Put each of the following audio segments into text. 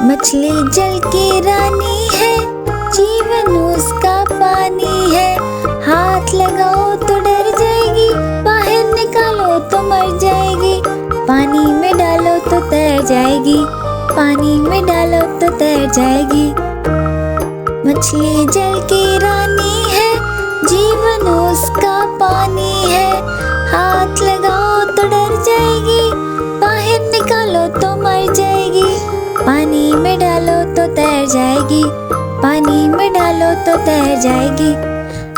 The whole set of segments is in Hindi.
मछली जल की रानी है, जीवन उसका पानी है। हाथ लगाओ तो डर जाएगी, बाहर निकालो तो मर जाएगी। पानी में डालो तो तैर जाएगी, पानी में डालो तो तैर जाएगी। मछली जल की रानी है, जीवन उसका पानी है। हाथ लगाओ तो डर जाएगी, बाहर निकालो तो मर जाएगी। पानी में डालो तो तैर जाएगी, पानी में डालो तो तैर जाएगी।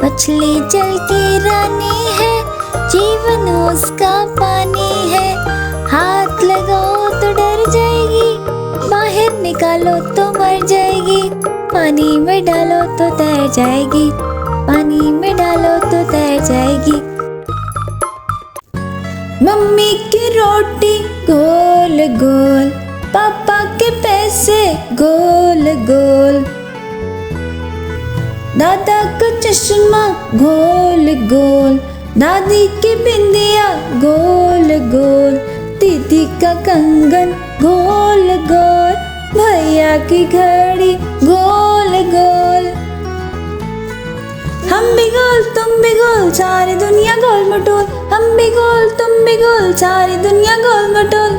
मछली जल की रानी है, जीवन उसका पानी है। हाथ लगाओ तो डर जाएगी, बाहर निकालो तो मर जाएगी। पानी में डालो तो तैर जाएगी, पानी में डालो तो तैर जाएगी। मम्मी की रोटी गोल गोल, पापा के पैसे गोल गोल। दादा का चश्मा गोल गोल, दादी की बिंदिया गोल गोल। दीदी का कंगन गोल गोल, भैया की घड़ी गोल गोल। हम भी गोल तुम भी गोल, सारी दुनिया गोल मटोल। हम भी गोल तुम भी गोल, सारी दुनिया गोल मटोल।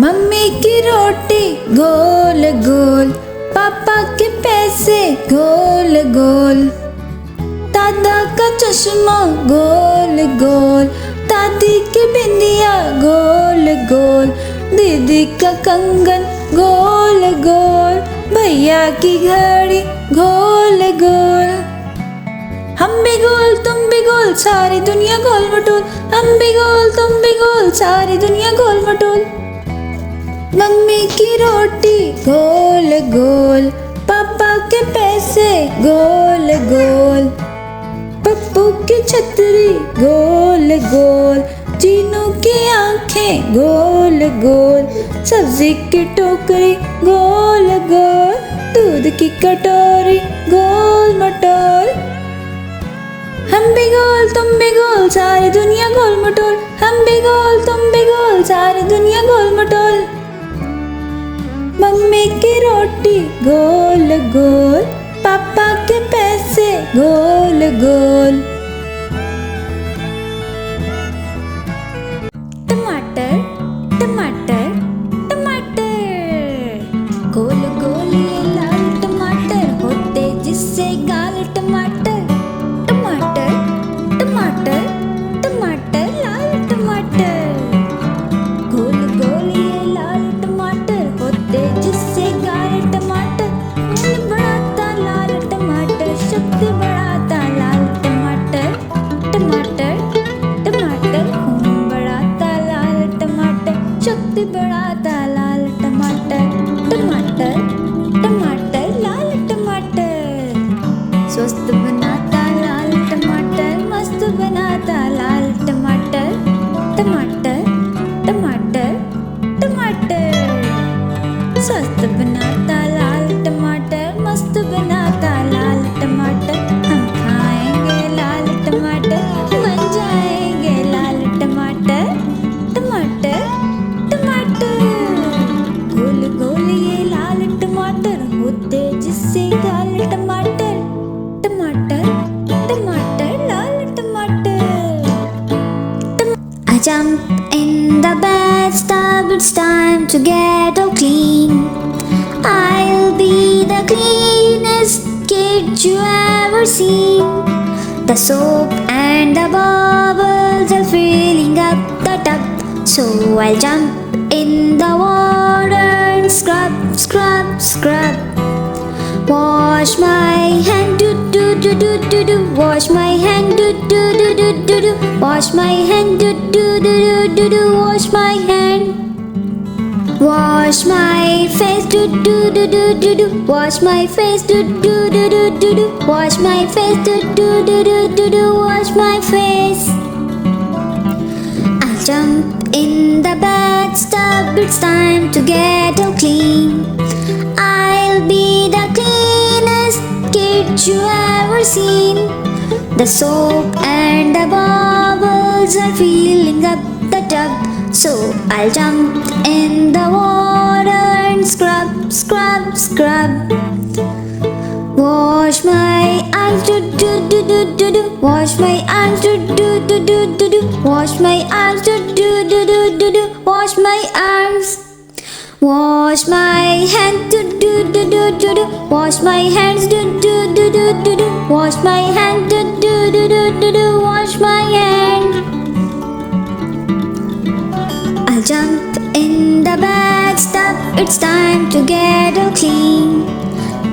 मम्मी की रोटी गोल गोल, पापा के पैसे गोल गोल। दादा का चश्मा गोल गोल, दादी की बिंदिया गोल गोल। दीदी का कंगन गोल गोल, भैया की घड़ी गोल गोल। हम भी गोल तुम भी गोल, सारी दुनिया गोल मटोल। हम भी गोल तुम भी गोल, सारी दुनिया गोल मटोल। मम्मी की रोटी गोल गोल, पापा के पैसे गोल गोल। पप्पू की छतरी गोल गोल, चीनू की आंखें गोल गोल। सब्जी की टोकरी गोल गोल, दूध की कटोरी गोल मटोल। हम भी गोल तुम भी गोल, सारी दुनिया गोल मटोल। हम भी गोल तुम भी गोल, सारी दुनिया गोल मटोल। मम्मी की रोटी गोल गोल, पापा के पैसे गोल गोल। टमाटर टमाटर टमाटर, गोल गोल ये लाल टमाटर होते जिससे गाल टमाटर। टमाटर टमाटर टमाटर लाल टमाटर, गोल गोल ये लाल टमाटर होते जिससे गाल टमाटर। खून बढ़ाता लाल टमाटर, शक्ति बढ़ाता लाल टमाटर। टमाटर टमाटर खून बढ़ाता लाल टमाटर, शक्ति बढ़ाता लाल टमाटर। टमाटर टमाटर लाल टमाटर, स्वस्थ बनाता लाल टमाटर, मस्त बनाता लाल टमाटर। टमाटर टमाटर टमाटर, स्वस्थ बनाता लाल टमाटर, मस्त बनाता लाल टमाटर। हम खाएंगे लाल टमाटर, बन जाएंगे लाल टमाटर। टमाटर टमाटर, गोल गोल ये लाल टमाटर होते जिससे गाल टमाटर। टमाटर टमाटर लाल टमाटर। I jump in the bathtub, it's time to get all clean. I'll be the cleanest kid you ever seen. The soap and the bubbles are filling up the tub, so I'll jump in the water and scrub, scrub, scrub. Wash my hand, do do do do do do. Wash my hand, do do do do do do. Wash my hand, do do do do do do. Wash my hand. Wash my face, do do do do do do. Wash my face, do do do do do do. Wash my face, do do do do do do. Wash my face. I'll jump in the bathtub, it's time to get all clean. I'll be the cleanest kid you ever seen. The soap and the bubbles are filling up the tub, so I'll jump in the water and scrub, scrub, scrub. Wash my eyes, do do do do do do. Wash my eyes, do do do do do do. Wash my eyes, do do do do do do. Wash my eyes. Wash my hands, do do do do do do. Wash my hands, do do do do do do. Wash my hands, do do do do do do. Wash my hands. I'll jump in the bathtub. It's time to get all clean.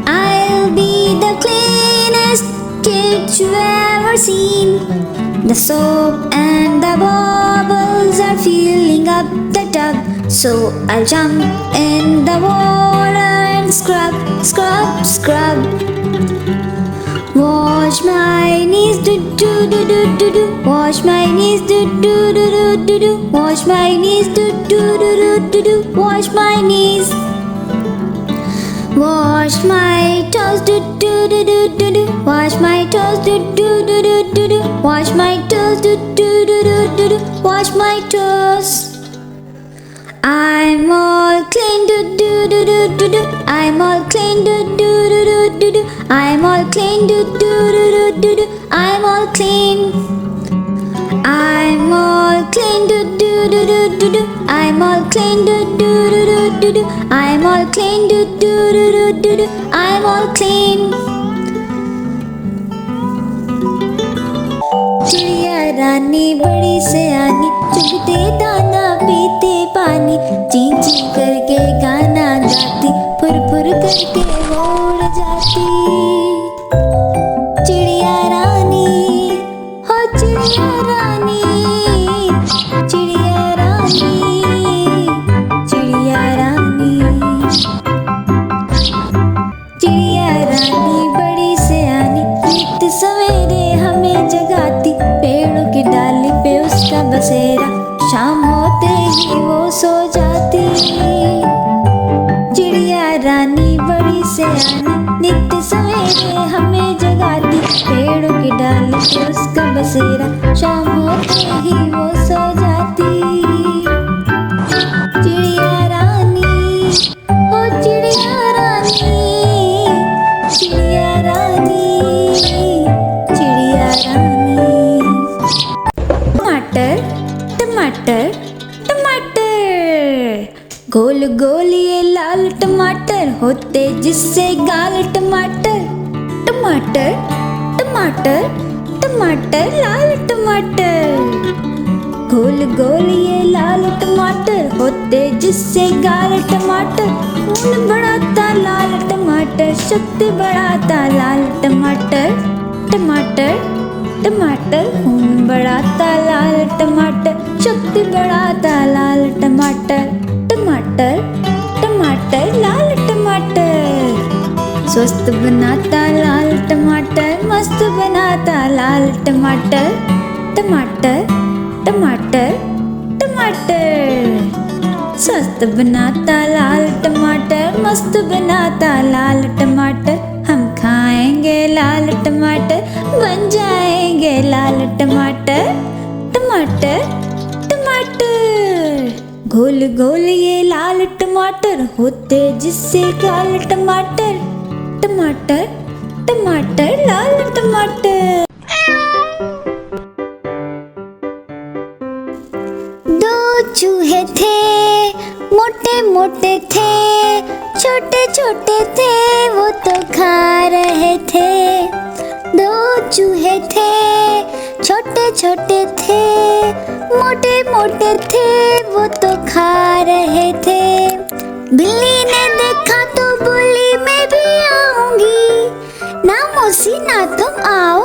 I'll be the cleanest kid you ever seen. The soap and the bubbles are filling up the tub, so I'll jump in the water and scrub, scrub, scrub. Wash my knees, do do do do do do. Wash my knees, do do do do do do. Wash my knees, do do do do do do. Wash my knees. Wash my toes, do do do do do do. Wash my toes, do do do do do do. Wash my toes, do do do do do do. Wash my toes. I'm all clean, do do do do do do. I'm all clean, do do do do do do. I'm all clean, do do do do do do. I'm all clean. I'm all clean, do do do do do do. I'm all clean, do do do do do do. I'm all clean, do do do do do do. I'm all clean. चिड़िया रानी बड़ी सयानी, चुगते दाना पीते पानी, ची ची करके गाना गाती, फुर फुर करके वो उड़ जाती। चिड़िया रानी, हो चिड़िया रानी, चिड़िया रानी, चिड़िया रानी। चिड़िया रानी बड़ी सयानी, नित सवेरे हमें जगाती, पेड़ों की डाली पे उसका बसेरा, शाम होते ही वो सो जाती। चिड़िया रानी बड़ी सयानी, नित सवेरे हमें जगाती, पेड़ों की डाली पे उसका बसेरा, शाम होते ही वो सो जाती। चिड़िया रानी, ओ चिड़िया रानी, चिड़िया रानी, चिड़िया रानी। टमाटर, टमाटर, टमाटर, गोल गोल ये लाल टमाटर होते जिससे गाल टमाटर। टमाटर, टमाटर, टमाटर, लाल टमाटर, गोल गोल ये लाल टमाटर होते जिससे गाल टमाटर। खून बढ़ाता लाल टमाटर, शक्ति बढ़ाता लाल टमाटर। टमाटर, टमाटर, खून बढ़ाता लाल टमाटर, शक्ति बढ़ाता लाल टमाटर। टमाटर, टमाटर, लाल टमाटर, स्वस्थ बनाता लाल टमाटर, मस्त बनाता लाल टमाटर। टमाटर, टमाटर, टमाटर, स्वस्थ बनाता लाल टमाटर, मस्त बनाता लाल टमाटर। हम खाएंगे लाल टमाटर, बन जाएंगे लाल टमाटर। टमाटर, टमाटर, गोल गोल ये लाल टमाटर होते जिससे गाल टमाटर। टमाटर, टमाटर, लाल टमाटर। दो चूहे थे, मोटे मोटे थे, छोटे छोटे थे, वो तो खा रहे थे। दो चूहे थे, छोटे छोटे थे, मोटे मोटे थे, वो तो खा रहे थे। बिल्ली ने देखा तो बोली मैं भी आऊंगी, ना मौसी ना तुम आओ,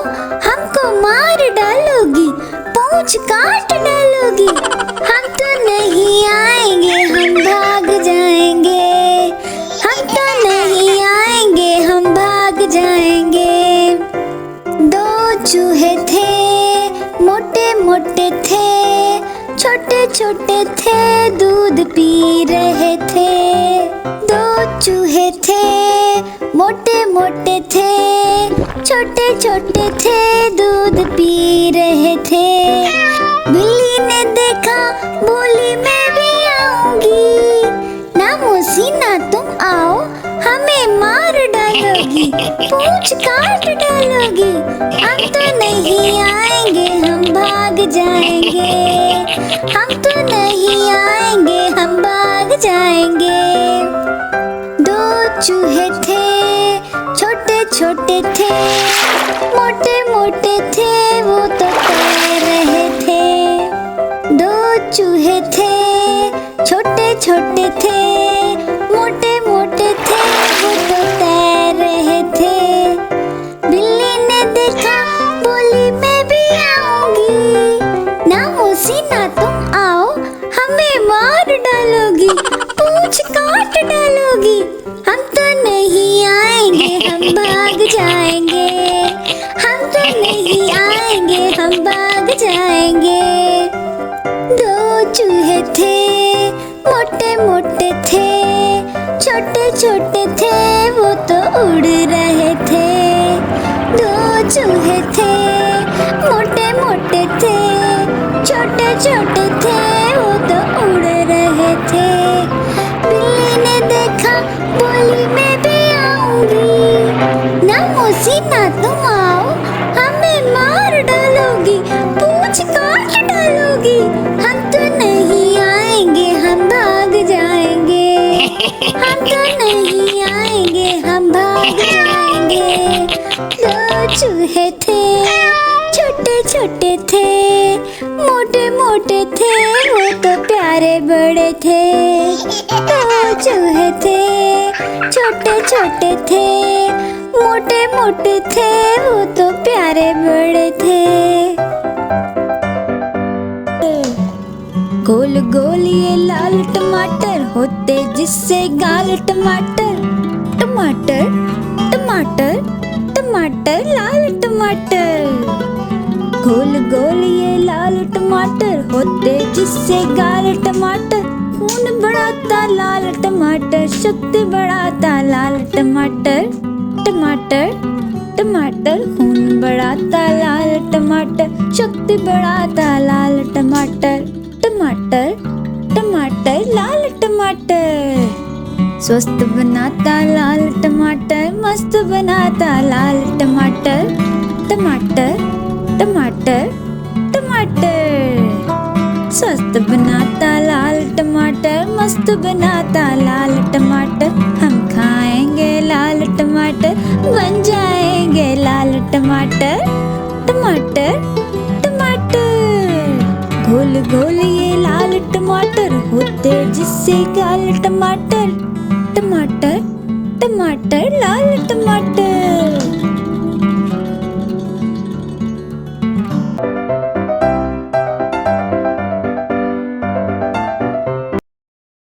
हमको मार डालोगी, पूंछ काट डालोगी। हम तो नहीं आएंगे, हम भाग जाएंगे, हम तो नहीं आएंगे, हम भाग जाएंगे। दो चूहे थे, मोटे मोटे थे, छोटे छोटे थे, दूध पी रहे थे। दो चूहे थे, मोटे मोटे थे, छोटे छोटे थे, दूध पी रहे थे। बिल्ली ने देखा बोली मैं भी आऊंगी, ना मौसी ना तुम आओ, हम पूंछ काट डालोगी। हम तो नहीं आएंगे, हम भाग जाएंगे। हम तो नहीं आएंगे, हम भाग जाएंगे। दो चूहे थे, छोटे छोटे थे, मोटे मोटे थे, वो तो तैर रहे थे। दो चूहे थे, छोटे छोटे थे, मोटे मोटे थे, वो तो तैर रहे थे। बिल्ली ने देखा, बोली मैं भी आऊंगी। ना मौसी ना तुम आओ, हमें मार डालोगी, पूंछ काट डालोगी। हम तो नहीं आएंगे, हम भाग जाएंगे। हम तो नहीं आएंगे, हम भाग जाएंगे। दो चूहे थे, मोटे मोटे थे, छोटे छोटे थे, वो तो उड़ रहे थे। दो चूहे थे, मोटे मोटे थे, छोटे छोटे थे, वो तो उड़ रहे थे। बिल्ली ने देखा, बोली मैं भी आऊंगी। ना मौसी ना तुम आओ, हमें मार डालोगी, पूंछ काट डालोगी। हम तो नहीं आएंगे, हम भाग जाएंगे। हम तो नहीं आएंगे, हम भाग जाएंगे। दो चूहे थे, छोटे छोटे थे, मोटे मोटे थे, वो तो प्यारे बड़े थे। दो चूहे थे, छोटे छोटे थे, मोटे मोटे थे, वो तो प्यारे बड़े थे। गोल गोल ये लाल टमाटर होते, जिससे गाल टमाटर। टमाटर टमाटर टमाटर लाल टमाटर। गोल गोल ये लाल टमाटर होते, जिससे गाल टमाटर। खून बढ़ाता लाल टमाटर, शक्ति बढ़ाता लाल टमाटर। टमाटर टमाटर खून बढ़ाता लाल टमाटर, शक्ति बढ़ाता लाल टमाटर। टमाटर टमाटर लाल टमाटर। स्वस्थ बनाता लाल टमाटर, मस्त बनाता लाल टमाटर। टमाटर टमाटर टमाटर। स्वस्थ बनाता लाल टमाटर, मस्त बनाता लाल टमाटर। हम खाएंगे लाल टमाटर, बन जाएंगे लाल टमाटर। टमाटर टमाटर। गोल गोल ये लाल टमाटर होते, जिससे गाल टमाटर। टमाटर टमाटर लाल टमाटर।